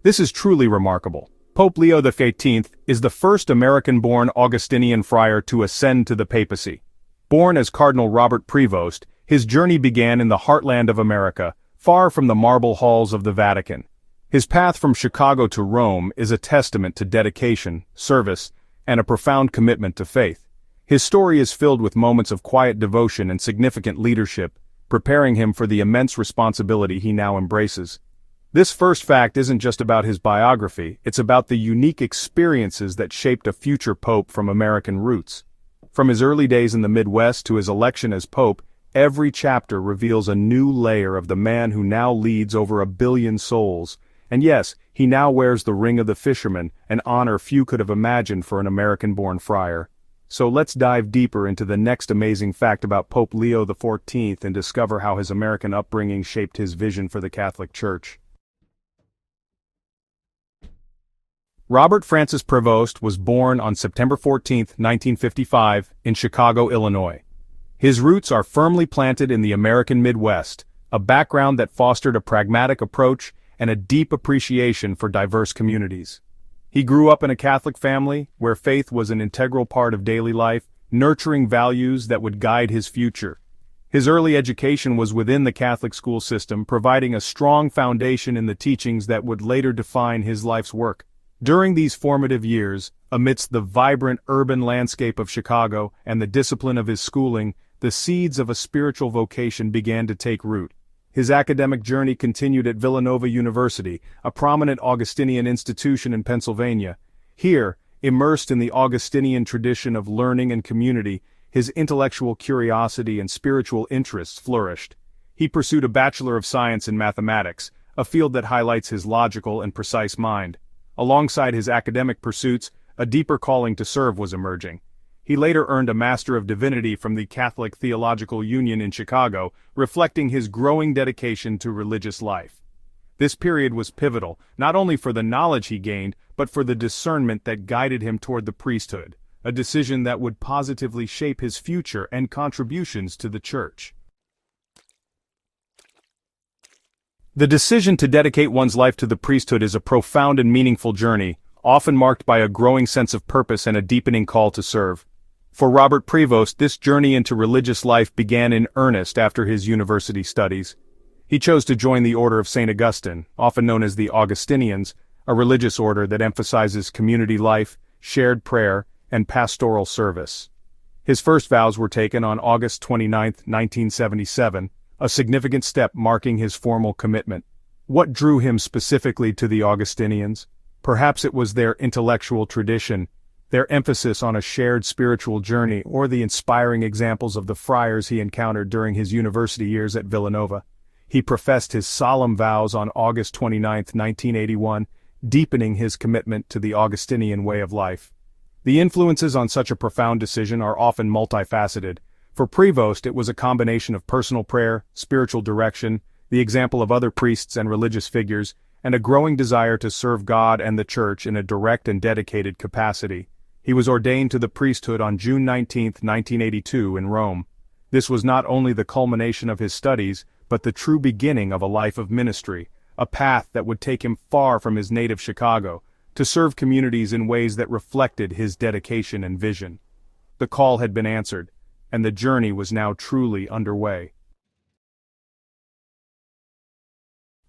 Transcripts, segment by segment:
This is truly remarkable. Pope Leo XIV is the first American-born Augustinian friar to ascend to the papacy. Born as Cardinal Robert Prevost, his journey began in the heartland of America, far from the marble halls of the Vatican. His path from Chicago to Rome is a testament to dedication, service, and a profound commitment to faith. His story is filled with moments of quiet devotion and significant leadership, preparing him for the immense responsibility he now embraces. This first fact isn't just about his biography, it's about the unique experiences that shaped a future pope from American roots. From his early days in the Midwest to his election as pope, every chapter reveals a new layer of the man who now leads over 1 billion souls. And yes, he now wears the ring of the fisherman, an honor few could have imagined for an American-born friar. So let's dive deeper into the next amazing fact about Pope Leo XIV and discover how his American upbringing shaped his vision for the Catholic Church. Robert Francis Prevost was born on September 14, 1955, in Chicago, Illinois. His roots are firmly planted in the American Midwest, a background that fostered a pragmatic approach and a deep appreciation for diverse communities. He grew up in a Catholic family, where faith was an integral part of daily life, nurturing values that would guide his future. His early education was within the Catholic school system, providing a strong foundation in the teachings that would later define his life's work. During these formative years, amidst the vibrant urban landscape of Chicago and the discipline of his schooling, the seeds of a spiritual vocation began to take root. His academic journey continued at Villanova University, a prominent Augustinian institution in Pennsylvania. Here, immersed in the Augustinian tradition of learning and community, his intellectual curiosity and spiritual interests flourished. He pursued a Bachelor of Science in Mathematics, a field that highlights his logical and precise mind. Alongside his academic pursuits, a deeper calling to serve was emerging. He later earned a Master of Divinity from the Catholic Theological Union in Chicago, reflecting his growing dedication to religious life. This period was pivotal, not only for the knowledge he gained, but for the discernment that guided him toward the priesthood, a decision that would positively shape his future and contributions to the Church. The decision to dedicate one's life to the priesthood is a profound and meaningful journey, often marked by a growing sense of purpose and a deepening call to serve. For Robert Prevost, this journey into religious life began in earnest after his university studies. He chose to join the Order of St. Augustine, often known as the Augustinians, a religious order that emphasizes community life, shared prayer, and pastoral service. His first vows were taken on August 29, 1977, a significant step marking his formal commitment. What drew him specifically to the Augustinians? Perhaps it was their intellectual tradition, their emphasis on a shared spiritual journey, or the inspiring examples of the friars he encountered during his university years at Villanova. He professed his solemn vows on August 29, 1981, deepening his commitment to the Augustinian way of life. The influences on such a profound decision are often multifaceted. For Prevost, it was a combination of personal prayer, spiritual direction, the example of other priests and religious figures, and a growing desire to serve God and the Church in a direct and dedicated capacity. He was ordained to the priesthood on June 19, 1982, in Rome. This was not only the culmination of his studies, but the true beginning of a life of ministry, a path that would take him far from his native Chicago, to serve communities in ways that reflected his dedication and vision. The call had been answered, and the journey was now truly underway.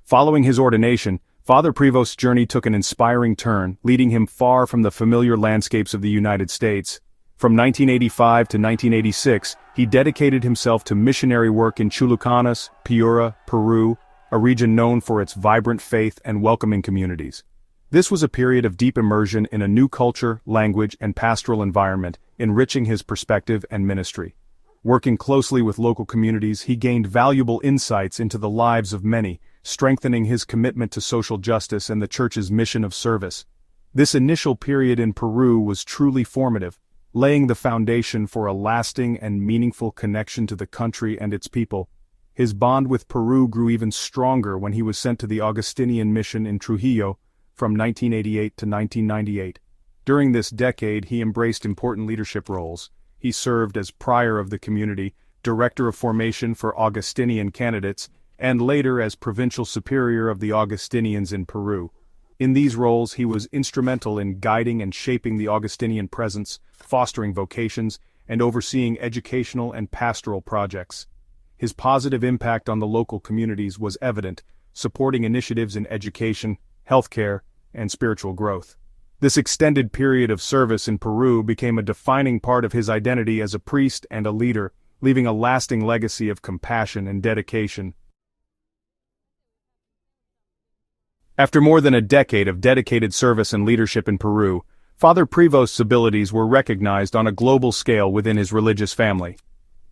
Following his ordination, Father Prevost's journey took an inspiring turn, leading him far from the familiar landscapes of the United States. From 1985 to 1986, he dedicated himself to missionary work in Chulucanas, Piura, Peru, a region known for its vibrant faith and welcoming communities. This was a period of deep immersion in a new culture, language, and pastoral environment, enriching his perspective and ministry. Working closely with local communities, he gained valuable insights into the lives of many, strengthening his commitment to social justice and the Church's mission of service. This initial period in Peru was truly formative, laying the foundation for a lasting and meaningful connection to the country and its people. His bond with Peru grew even stronger when he was sent to the Augustinian mission in Trujillo from 1988 to 1998. During this decade, he embraced important leadership roles. He served as prior of the community, director of formation for Augustinian candidates, and later as provincial superior of the Augustinians in Peru. In these roles he was instrumental in guiding and shaping the Augustinian presence, fostering vocations, and overseeing educational and pastoral projects. His positive impact on the local communities was evident, supporting initiatives in education, healthcare, and spiritual growth. This extended period of service in Peru became a defining part of his identity as a priest and a leader, leaving a lasting legacy of compassion and dedication. After more than a decade of dedicated service and leadership in Peru, Father Prevost's abilities were recognized on a global scale within his religious family.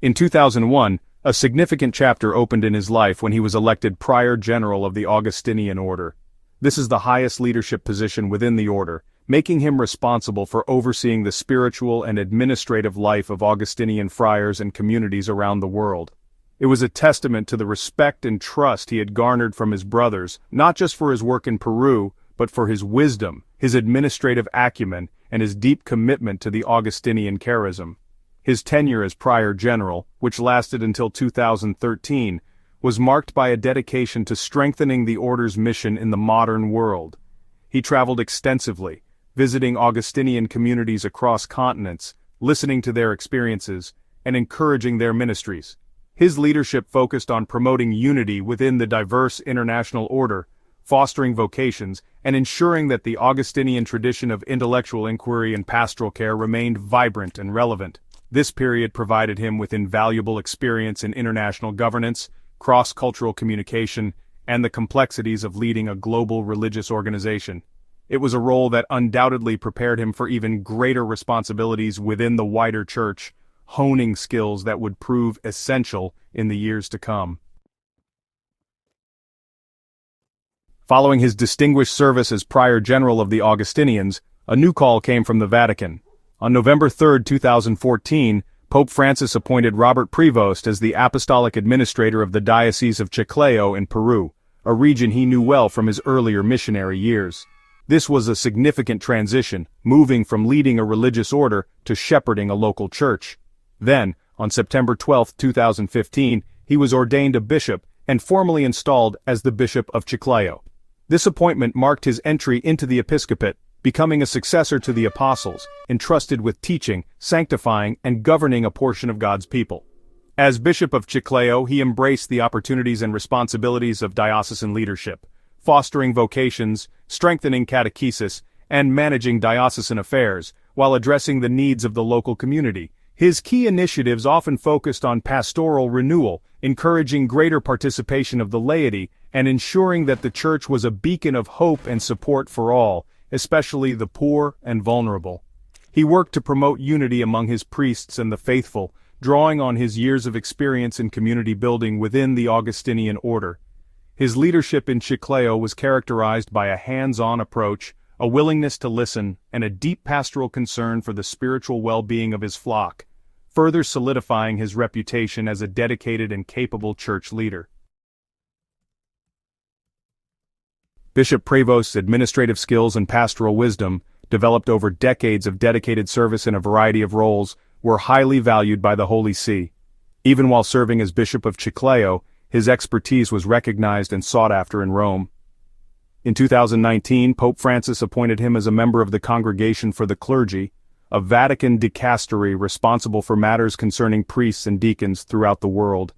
In 2001, a significant chapter opened in his life when he was elected Prior General of the Augustinian Order. This is the highest leadership position within the order, making him responsible for overseeing the spiritual and administrative life of Augustinian friars and communities around the world. It was a testament to the respect and trust he had garnered from his brothers, not just for his work in Peru, but for his wisdom, his administrative acumen, and his deep commitment to the Augustinian charism. His tenure as Prior General, which lasted until 2013, was marked by a dedication to strengthening the order's mission in the modern world. He traveled extensively, visiting Augustinian communities across continents, listening to their experiences, and encouraging their ministries. His leadership focused on promoting unity within the diverse international order, fostering vocations, and ensuring that the Augustinian tradition of intellectual inquiry and pastoral care remained vibrant and relevant. This period provided him with invaluable experience in international governance, cross-cultural communication, and the complexities of leading a global religious organization. It was a role that undoubtedly prepared him for even greater responsibilities within the wider church, honing skills that would prove essential in the years to come. Following his distinguished service as Prior General of the Augustinians, a new call came from the Vatican. On November 3, 2014, Pope Francis appointed Robert Prevost as the Apostolic Administrator of the Diocese of Chiclayo in Peru, a region he knew well from his earlier missionary years. This was a significant transition, moving from leading a religious order to shepherding a local church. Then, on September 12, 2015, he was ordained a bishop and formally installed as the Bishop of Chiclayo. This appointment marked his entry into the episcopate, becoming a successor to the apostles, entrusted with teaching, sanctifying, and governing a portion of God's people. As Bishop of Chiclayo, he embraced the opportunities and responsibilities of diocesan leadership, fostering vocations, strengthening catechesis, and managing diocesan affairs, while addressing the needs of the local community. His key initiatives often focused on pastoral renewal, encouraging greater participation of the laity, and ensuring that the church was a beacon of hope and support for all, especially the poor and vulnerable. He worked to promote unity among his priests and the faithful, drawing on his years of experience in community building within the Augustinian order. His leadership in Chiclayo was characterized by a hands-on approach, a willingness to listen, and a deep pastoral concern for the spiritual well-being of his flock, further solidifying his reputation as a dedicated and capable church leader. Bishop Prevost's administrative skills and pastoral wisdom, developed over decades of dedicated service in a variety of roles, were highly valued by the Holy See. Even while serving as Bishop of Chiclayo, his expertise was recognized and sought after in Rome. In 2019, Pope Francis appointed him as a member of the Congregation for the Clergy, a Vatican dicastery responsible for matters concerning priests and deacons throughout the world.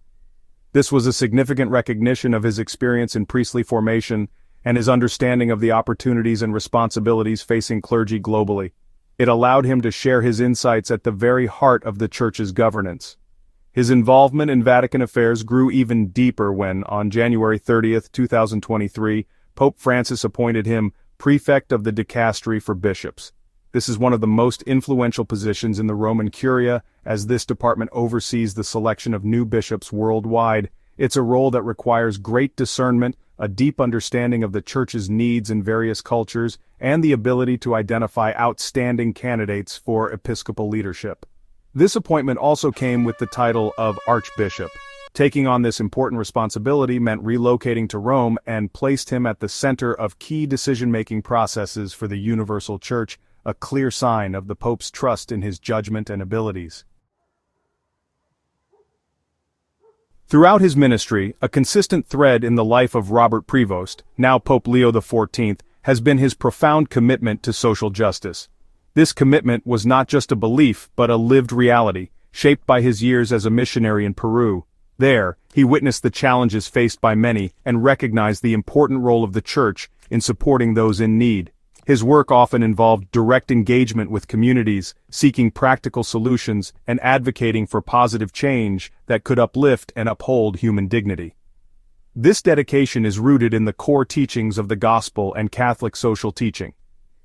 This was a significant recognition of his experience in priestly formation and his understanding of the opportunities and responsibilities facing clergy globally. It allowed him to share his insights at the very heart of the Church's governance. His involvement in Vatican affairs grew even deeper when, on January 30, 2023, Pope Francis appointed him Prefect of the Dicastery for Bishops. This is one of the most influential positions in the Roman Curia, as this department oversees the selection of new bishops worldwide. It's a role that requires great discernment, a deep understanding of the Church's needs in various cultures, and the ability to identify outstanding candidates for episcopal leadership. This appointment also came with the title of Archbishop. Taking on this important responsibility meant relocating to Rome and placed him at the center of key decision-making processes for the Universal Church, a clear sign of the Pope's trust in his judgment and abilities. Throughout his ministry, a consistent thread in the life of Robert Prevost, now Pope Leo XIV, has been his profound commitment to social justice. This commitment was not just a belief but a lived reality, shaped by his years as a missionary in Peru. There, he witnessed the challenges faced by many and recognized the important role of the church in supporting those in need. His work often involved direct engagement with communities, seeking practical solutions and advocating for positive change that could uplift and uphold human dignity. This dedication is rooted in the core teachings of the Gospel and Catholic social teaching.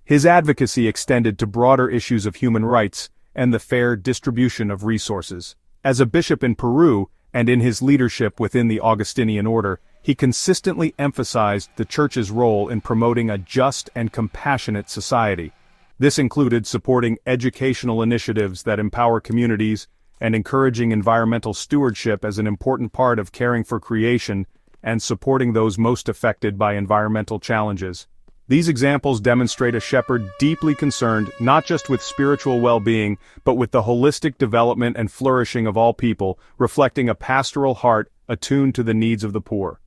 His advocacy extended to broader issues of human rights and the fair distribution of resources. As a bishop in Peru, and in his leadership within the Augustinian order, he consistently emphasized the Church's role in promoting a just and compassionate society. This included supporting educational initiatives that empower communities and encouraging environmental stewardship as an important part of caring for creation and supporting those most affected by environmental challenges. These examples demonstrate a shepherd deeply concerned not just with spiritual well-being, but with the holistic development and flourishing of all people, reflecting a pastoral heart attuned to the needs of the poor.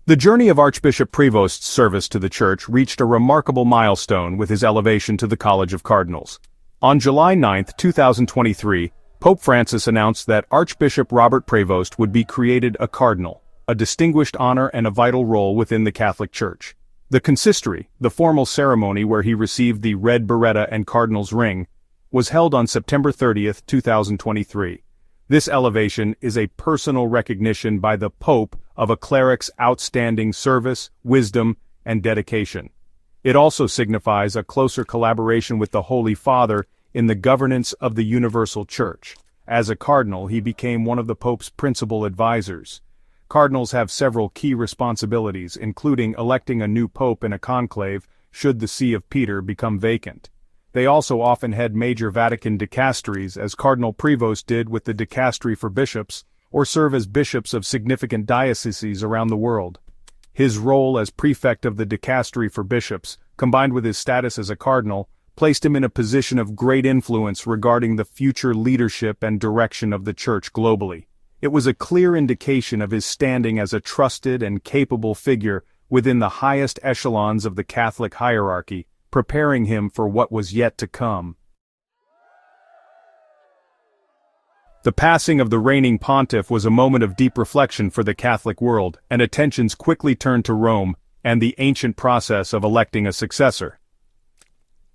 The journey of Archbishop Prevost's service to the Church reached a remarkable milestone with his elevation to the College of Cardinals. On July 9, 2023, Pope Francis announced that Archbishop Robert Prevost would be created a cardinal, a distinguished honor and a vital role within the Catholic Church. The consistory, the formal ceremony where he received the red biretta and cardinal's ring, was held on September 30, 2023. This elevation is a personal recognition by the Pope of a cleric's outstanding service, wisdom, and dedication. It also signifies a closer collaboration with the Holy Father in the governance of the Universal Church. As a cardinal, he became one of the Pope's principal advisors. Cardinals have several key responsibilities, including electing a new pope in a conclave should the See of Peter become vacant. They also often head major Vatican dicasteries, as Cardinal Prevost did with the dicastery for bishops, or serve as bishops of significant dioceses around the world. His role as prefect of the dicastery for bishops, combined with his status as a cardinal, placed him in a position of great influence regarding the future leadership and direction of the Church globally. It was a clear indication of his standing as a trusted and capable figure within the highest echelons of the Catholic hierarchy, preparing him for what was yet to come. The passing of the reigning pontiff was a moment of deep reflection for the Catholic world, and attentions quickly turned to Rome and the ancient process of electing a successor.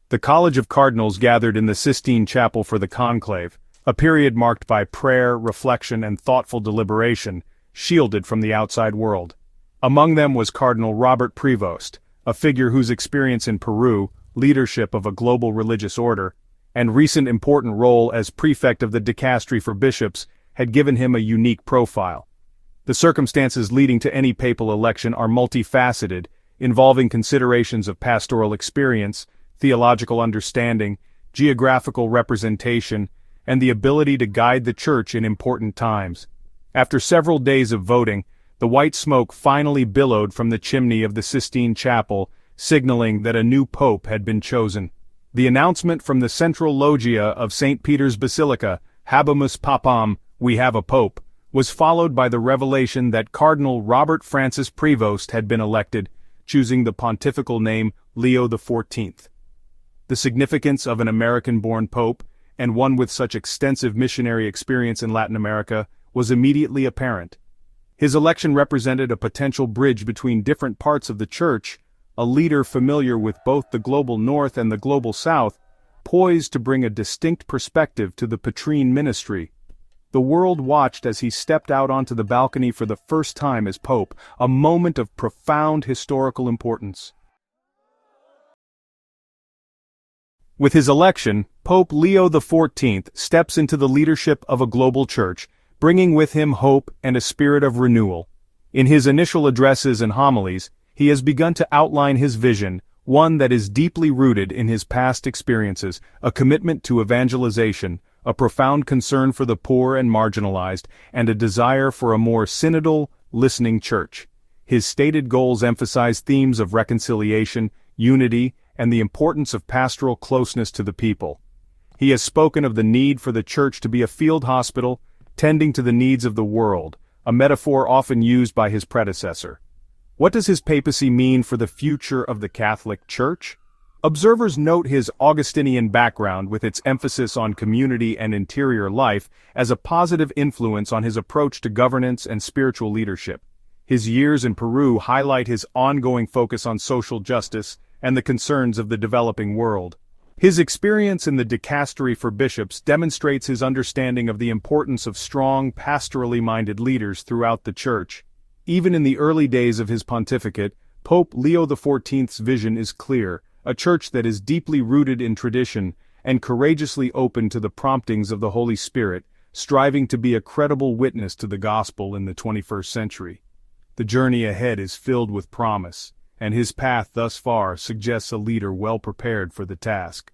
The College of Cardinals gathered in the Sistine Chapel for the conclave, a period marked by prayer, reflection, and thoughtful deliberation, shielded from the outside world. Among them was Cardinal Robert Prevost, a figure whose experience in Peru, leadership of a global religious order, and recent important role as prefect of the dicastery for bishops had given him a unique profile. The circumstances leading to any papal election are multifaceted, involving considerations of pastoral experience, theological understanding, geographical representation, and the ability to guide the Church in important times. After several days of voting, the white smoke finally billowed from the chimney of the Sistine Chapel, signaling that a new pope had been chosen. The announcement from the central loggia of St. Peter's Basilica, Habemus Papam, we have a pope, was followed by the revelation that Cardinal Robert Francis Prevost had been elected, choosing the pontifical name Leo XIV. The significance of an American-born pope, and one with such extensive missionary experience in Latin America, was immediately apparent. His election represented a potential bridge between different parts of the Church, a leader familiar with both the global North and the global South, poised to bring a distinct perspective to the Petrine ministry. The world watched as he stepped out onto the balcony for the first time as Pope, a moment of profound historical importance. With his election, Pope Leo XIV steps into the leadership of a global church, bringing with him hope and a spirit of renewal. In his initial addresses and homilies, he has begun to outline his vision, one that is deeply rooted in his past experiences, a commitment to evangelization, a profound concern for the poor and marginalized, and a desire for a more synodal, listening church. His stated goals emphasize themes of reconciliation, unity, and the importance of pastoral closeness to the people. He has spoken of the need for the Church to be a field hospital, tending to the needs of the world, a metaphor often used by his predecessor. What does his papacy mean for the future of the Catholic Church? Observers note his Augustinian background with its emphasis on community and interior life as a positive influence on his approach to governance and spiritual leadership. His years in Peru highlight his ongoing focus on social justice and the concerns of the developing world. His experience in the dicastery for bishops demonstrates his understanding of the importance of strong, pastorally minded leaders throughout the Church. Even in the early days of his pontificate, Pope Leo XIV's vision is clear: a church that is deeply rooted in tradition and courageously open to the promptings of the Holy Spirit, striving to be a credible witness to the gospel in the 21st century. The journey ahead is filled with promise, and his path thus far suggests a leader well prepared for the task.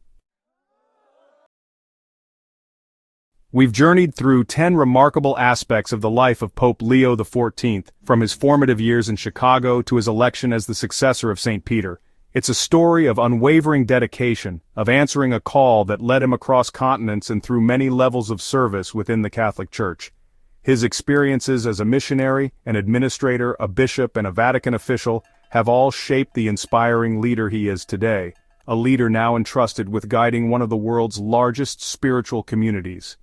We've journeyed through 10 remarkable aspects of the life of Pope Leo XIV, from his formative years in Chicago to his election as the successor of St. Peter. It's a story of unwavering dedication, of answering a call that led him across continents and through many levels of service within the Catholic Church. His experiences as a missionary, an administrator, a bishop, and a Vatican official have all shaped the inspiring leader he is today, a leader now entrusted with guiding one of the world's largest spiritual communities.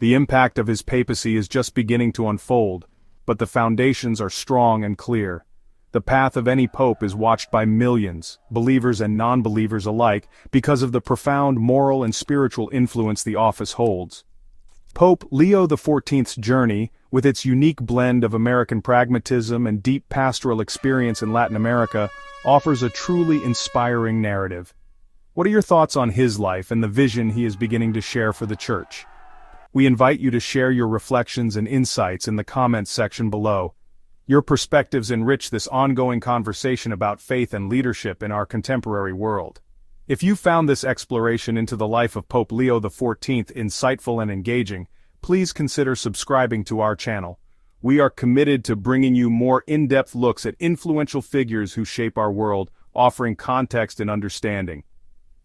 The impact of his papacy is just beginning to unfold, but the foundations are strong and clear. The path of any pope is watched by millions, believers and non-believers alike, because of the profound moral and spiritual influence the office holds. Pope Leo XIV's journey, with its unique blend of American pragmatism and deep pastoral experience in Latin America, offers a truly inspiring narrative. What are your thoughts on his life and the vision he is beginning to share for the Church? We invite you to share your reflections and insights in the comments section below. Your perspectives enrich this ongoing conversation about faith and leadership in our contemporary world. If you found this exploration into the life of Pope Leo XIV insightful and engaging, please consider subscribing to our channel. We are committed to bringing you more in-depth looks at influential figures who shape our world, offering context and understanding.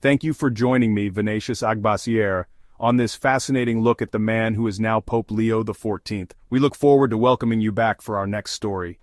Thank you for joining me, Vinicius Agbasier, on this fascinating look at the man who is now Pope Leo XIV. We look forward to welcoming you back for our next story.